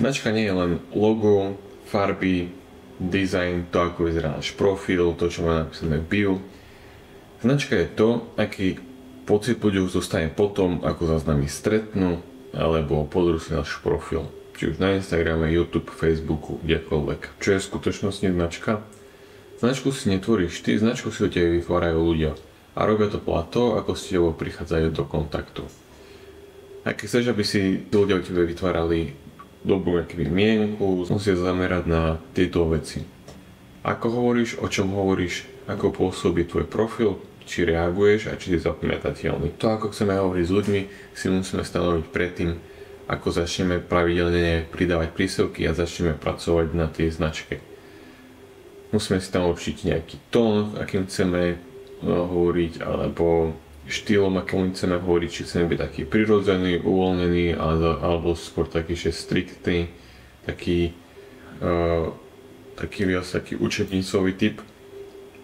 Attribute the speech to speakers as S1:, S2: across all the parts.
S1: Značka nie je len logo, farby, design, to ako vyzerá náš profil, to čo má napísané v bio. Značka je to, aký pocit ľuďom zostane potom, ako sa s nami stretnú, alebo pozrú si náš profil. Či už na Instagrame, YouTube, Facebooku, kdekoľvek. Čo je v skutočnosti značka? Značku si netvoríš ty, značku si o tebe vytvárajú ľudia. A robia to podľa toho, ako s tebou prichádzajú do kontaktu. A keď chceš, aby si ľudia o tebe vytvárali dobrú mienku, musia zamerať na tieto veci. Ako hovoríš, o čom hovoríš, ako pôsobí tvoj profil, či reaguješ a či si zapamätateľný. To, ako chceme hovoriť s ľuďmi, si musíme stanoviť predtým, ako začneme pravidelne pridávať príspevky a začneme pracovať na tej značke. Musíme si tam určiť nejaký tón, akým chceme hovoriť, alebo štýlom, akým chceme hovoriť, či chceme byť taký prirodzený, uvoľnený, alebo skôr taký, že striktný, taký viac taký učebnicový typ.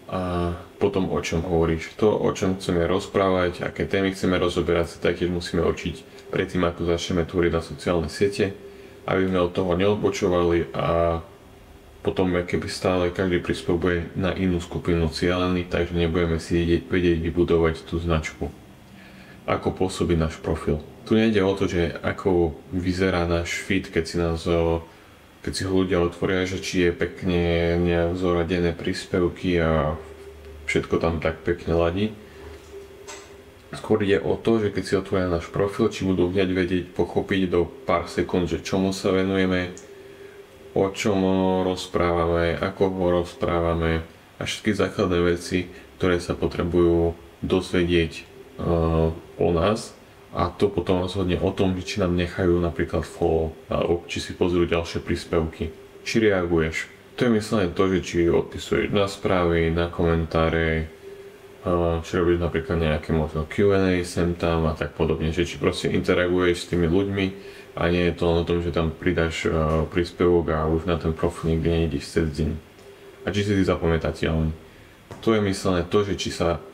S1: A potom o čom hovoríš, to o čom chceme rozprávať, aké témy chceme rozoberať, sa taktiež musíme učiť predtým, ako začneme tvoriť na sociálne siete, aby sme od toho neodbočovali a potom keby stále každý príspevok bude na inú skupinu cieľený, takže nebudeme si vedieť vybudovať tú značku. Ako pôsobí náš profil. Tu nejde o to, že ako vyzerá náš feed, keď si ho ľudia otvoria, že či je pekne nejak zoradené príspevky a všetko tam tak pekne ladí. Skôr ide o to, že keď si otvoria náš profil, či budú hneď vedieť pochopiť do pár sekúnd, že čomu sa venujeme, o čom rozprávame, ako ho rozprávame a všetky základné veci, ktoré sa potrebujú dozvedieť o nás. A to potom rozhodne o tom, či nám nechajú napríklad follow, alebo či si pozrú ďalšie príspevky. Či reaguješ. To je myslené to, že či odpisuješ na správy, na komentáre, či robíš napríklad nejaké možno Q&A sem tam a tak podobne, že či proste interaguješ s tými ľuďmi a nie je to len o tom, že tam pridáš príspevok a už na ten profil nikdy nejdeš cez deň. A či si zapamätateľný. To je myslené to, že či sa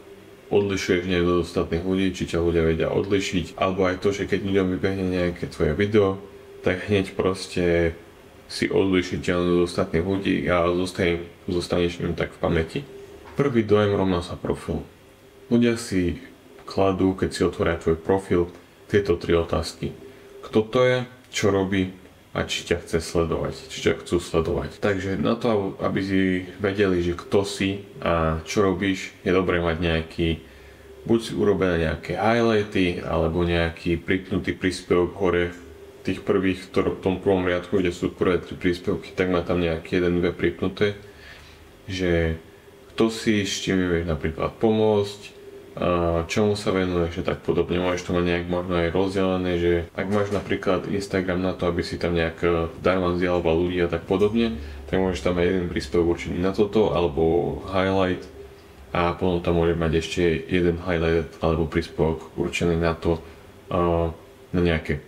S1: odlišuješ nejak od ostatných ľudí, či ťa ľudia vedia odlišiť, alebo aj to, že keď ľuďom vybehne nejaké tvoje video, tak hneď proste si odlišiteľný od ostatných ľudí a zostaneš ním tak v pamäti. Prvý dojem rovná sa profil. Ľudia si kladú, keď si otvoria tvoj profil, tieto tri otázky. Kto to je, čo robí a či ťa chce sledovať, či ťa chcú sledovať. Takže na to, aby si vedeli, že kto si a čo robíš, je dobré mať nejaký, buď urobené nejaké highlighty, alebo nejaký pripnutý príspevok hore v tých prvých, v tom prvom riadku, kde sú prvé tri príspevky, tak má tam nejaké 1-2 pripnuté, že kto si, s čím mi vieš napríklad pomôcť, čomu sa venuješ a tak podobne. Môžeš to mať nejak možno aj rozdelené, že ak máš napríklad Instagram na to, aby si tam nejak darma vzdialoval ľudí a tak podobne, tak môžeš tam aj jeden príspevok určený na toto, alebo highlight a potom tam môžeš mať ešte jeden highlight alebo príspevok určený na to, na nejaké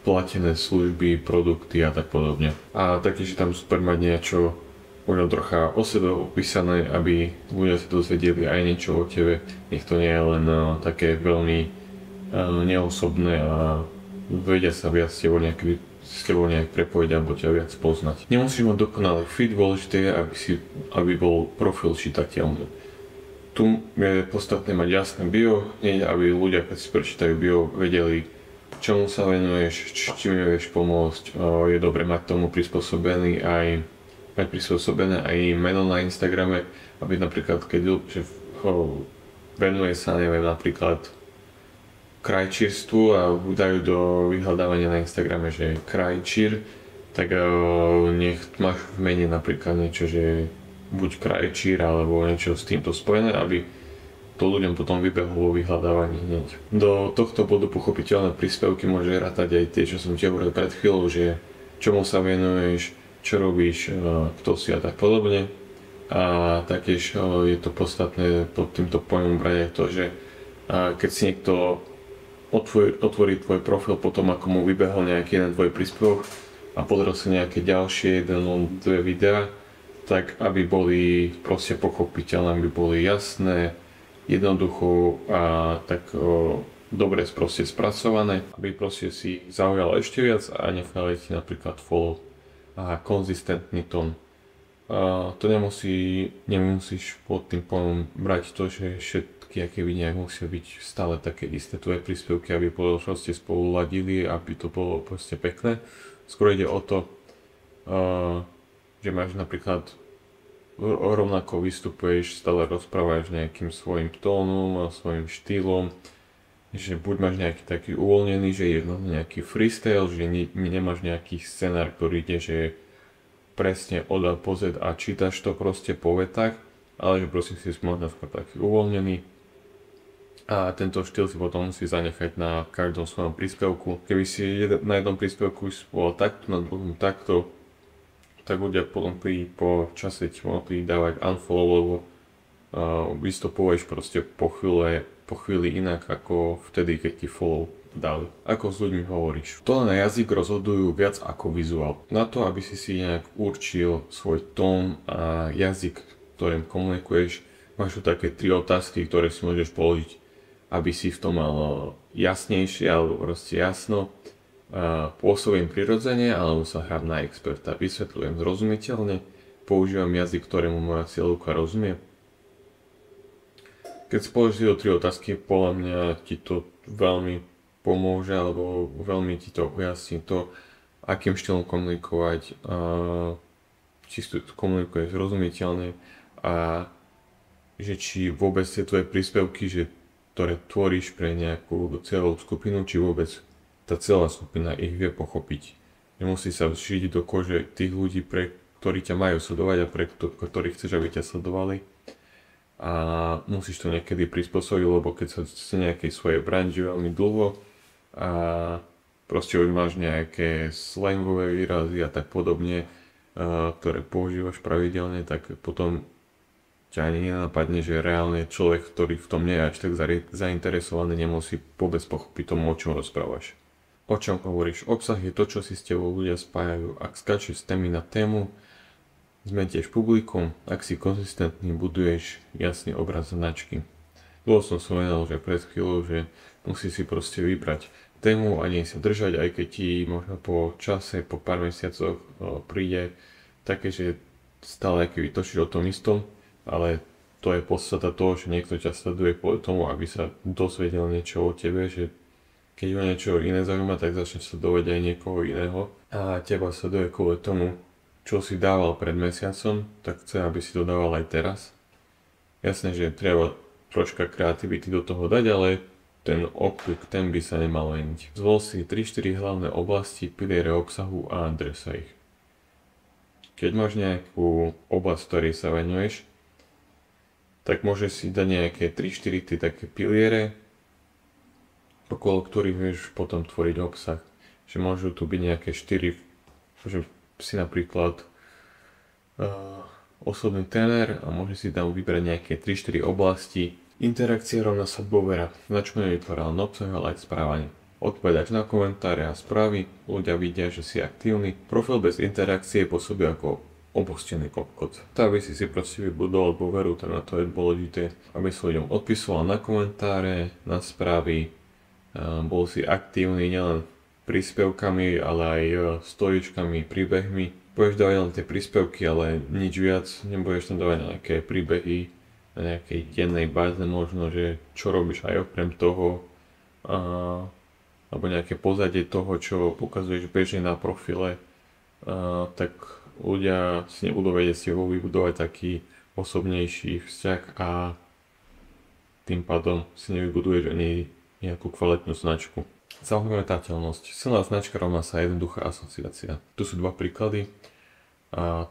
S1: platené služby, produkty a tak podobne. A taktiež tam super mať niečo možno trocha o sebe opísané, aby ľudia sa dozvedeli aj niečo o tebe. Nech to nie je len také veľmi neosobné a vedia sa viac s tebou nejak prepojiť alebo ťa viac poznať. Nemusíš mať dokonalý feed, dôležité je, aby bol profil čitateľný. Tu je podstatné mať jasné bio, aby ľudia, keď si prečítajú bio, vedeli, čomu sa venuješ, čím vieš pomôcť. Je dobre mať tomu prispôsobené aj meno na Instagrame, aby napríklad keď venuje sa, neviem, napríklad krajčírstvu a dajú do vyhľadávania na Instagrame, že krajčír, tak nech máš v mene napríklad niečo, že buď krajčír alebo niečo s týmto spojené, aby to ľuďom potom vybehlo vo vyhľadávaní hneď. Do tohto bodu pochopiteľné príspevky môže rátať aj tie, čo som ti hovoril pred chvíľou, že čomu sa venuješ, čo robíš, kto si a tak podobne. A taktiež je to podstatné pod týmto pojmom brať aj to, že keď si niekto otvorí tvoj profil potom, ako mu vybehol nejaký jeden tvoj príspevok a pozrel si nejaké ďalšie 1-2 videá, tak aby boli proste pochopiteľné, aby boli jasné, jednoducho a tak dobre proste spracované, aby proste si zaujal ešte viac a nechali ti napríklad follow a konzistentný tón. To nemusíš pod tým pojmom brať to, že všetky aké videa musia byť stále také isté tvoje príspevky, aby proste spolu ladili, aby to bolo proste pekné. Skôr ide o to, že máš napríklad rovnako vystupuješ, stále rozprávaš nejakým svojim tónom a svojim štýlom, že buď máš nejaký taký uvoľnený, že je nejaký freestyle, že nemáš nejaký scenár, ktorý ide, že presne od A po Z a čítaš to proste po vetách, ale že proste si možno skôr taký uvoľnený a tento štýl si potom musí zanechať na každom svojom príspevku. Keby si na jednom príspevku bol takto, na druhom takto, tak ľudia potom po čase ti mohli dávať unfollow, lebo vystupuješ proste po chvíli inak ako vtedy, keď ti follow dali. Ako s ľuďmi hovoríš. Tón a jazyk rozhodujú viac ako vizuál. Na to, aby si nejak určil svoj tón a jazyk, ktorým komunikuješ, máš tu také 3 otázky, ktoré si môžeš položiť, aby si v tom mal jasnejšie alebo proste jasno. Pôsobím prirodzene, alebo sa hrám na experta. Vysvetľujem zrozumiteľne, používam jazyk, ktorému moja cieľovka rozumie. Keď si položíš tieto 3 otázky, podľa mňa ti to veľmi pomôže, alebo veľmi ti to ujasní to, akým štýlom komunikovať, či komunikuješ zrozumiteľne a že či vôbec tie tvoje príspevky, ktoré tvoríš pre nejakú cieľovú skupinu, či vôbec tá celá skupina ich vie pochopiť. Nemusí sa vžiť do kože tých ľudí, pre ktorí ťa majú sledovať a pre ktorých chceš, aby ťa sledovali. A musíš to niekedy prispôsobiť, lebo keď sa v nejakej svojej branži veľmi dlho a proste už máš nejaké slangové výrazy a tak podobne, ktoré používaš pravidelne, tak potom ťa ani nenapadne, že reálne človek, ktorý v tom nie je až tak zainteresovaný, nemusí vôbec pochopiť tomu, o čom rozprávaš. O čom hovoríš? Obsah je to, čo si s tebou ľudia spájajú. Ak skáčeš z témy na tému, zmetieš publikum. Ak si konzistentný, buduješ jasný obraz značky. Dlho som spomenul, že pred chvíľou, že musíš si proste vybrať tému a nie sa držať, aj keď ti možno po čase, po pár mesiacoch príde také, že stále keby točíš o tom istom, ale to je podstata toho, že niekto ťa sleduje kvôli tomu, aby sa dozvedel niečo o tebe, že keď ho niečo iné zaujíma, tak začne sledovať aj niekoho iného a teba sleduje kvôli tomu, čo si dával pred mesiacom, tak chce, aby si to dával aj teraz. Jasné, že treba troška kreativity do toho dať, ale ten okruh tém by sa nemal meniť. Zvol si 3-4 hlavné oblasti, piliere obsahu a adresa ich. Keď máš nejakú oblasť, ktorej sa venuješ, tak môžeš si dať nejaké 3-4 tie také piliere, okolo ktorých vieš potom tvoriť obsah. Že môžu tu byť nejaké 4, že si napríklad osobný tréner a môžeš si tam vybrať nejaké 3-4 oblasti. Interakcia rovná sa dôvera. Značme vytváral obsah, ale aj správanie. Odpovedaš na komentáre a správy, ľudia vidia, že si aktívny. Profil bez interakcie pôsobí ako opustený kokot. Tak aby si proste vybudoval dôveru, tak na to je dôležité, aby si ľuďom odpisoval na komentáre, na správy, bol si aktívny nielen príspevkami, ale aj stojičkami, príbehmi. Budeš dávať len tie príspevky, ale nič viac, nebudeš tam dávať nejaké príbehy na nejakej dennej báze, možno, že čo robíš aj okrem toho, alebo nejaké pozadie toho, čo ukazuješ bežne na profile, tak ľudia si nebudú vedieť si ho vybudovať taký osobnejší vzťah a tým pádom si nevybuduješ ani nejakú kvalitnú značku. Zapamatateľnosť. Silná značka rovná sa jednoduchá asociácia. Tu sú 2 príklady.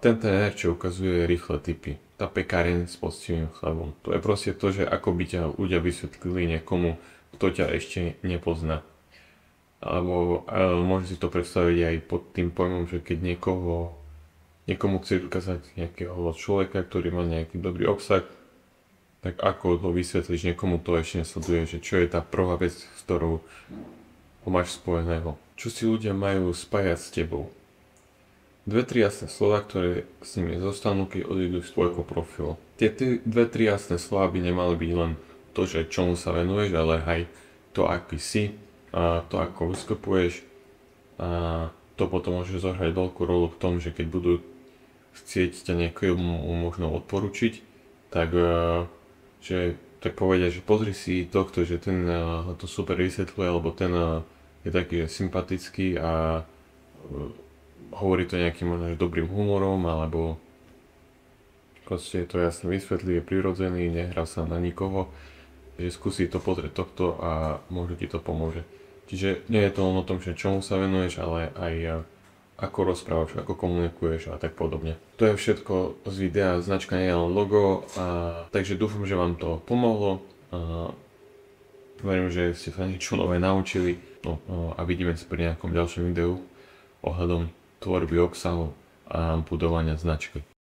S1: Ten tréner, čo ukazuje rýchle tipy. Tá pekáreň s poctivým chlebom. To je proste to, že ako by ťa ľudia vysvetlili niekomu, kto ťa ešte nepozná. Alebo môže si to predstaviť aj pod tým pojmom, že keď niekomu chceš ukázať nejakého človeka, ktorý má nejaký dobrý obsah, tak ako ho vysvetlíš niekomu, to ešte nesleduje, že čo je tá prvá vec, s ktorou ho máš spojeného. Čo si ľudia majú spájať s tebou. 2-3 jasné slova, ktoré s nimi zostanú, keď odídu z tvojho profilu. Tie 2-3 jasné slova by nemali byť len to, že čomu sa venuješ, ale aj to, aký si, a to, ako vystupuješ, a to potom môže zohrať veľkú rolu v tom, že keď budú chcieť ťa niekomu možno odporučiť, tak, že, tak povedia, že pozri si tohto, že ten to super vysvetľuje, alebo ten je taký sympatický a hovorí to nejakým možno dobrým humorom, alebo proste je to jasne vysvetlí, je prirodzený, nehrá sa na nikoho, že skúsi to pozrieť tohto a možno ti to pomôže. Čiže nie je to len o tom, že čomu sa venuješ, ale aj ako rozprávaš, ako komunikuješ a tak podobne. To je všetko z videa, značka nie je len logo, takže dúfam, že vám to pomohlo. Verím, že ste sa niečo nové naučili, a vidíme sa pri nejakom ďalšom videu ohľadom tvorby obsahu a budovania značky.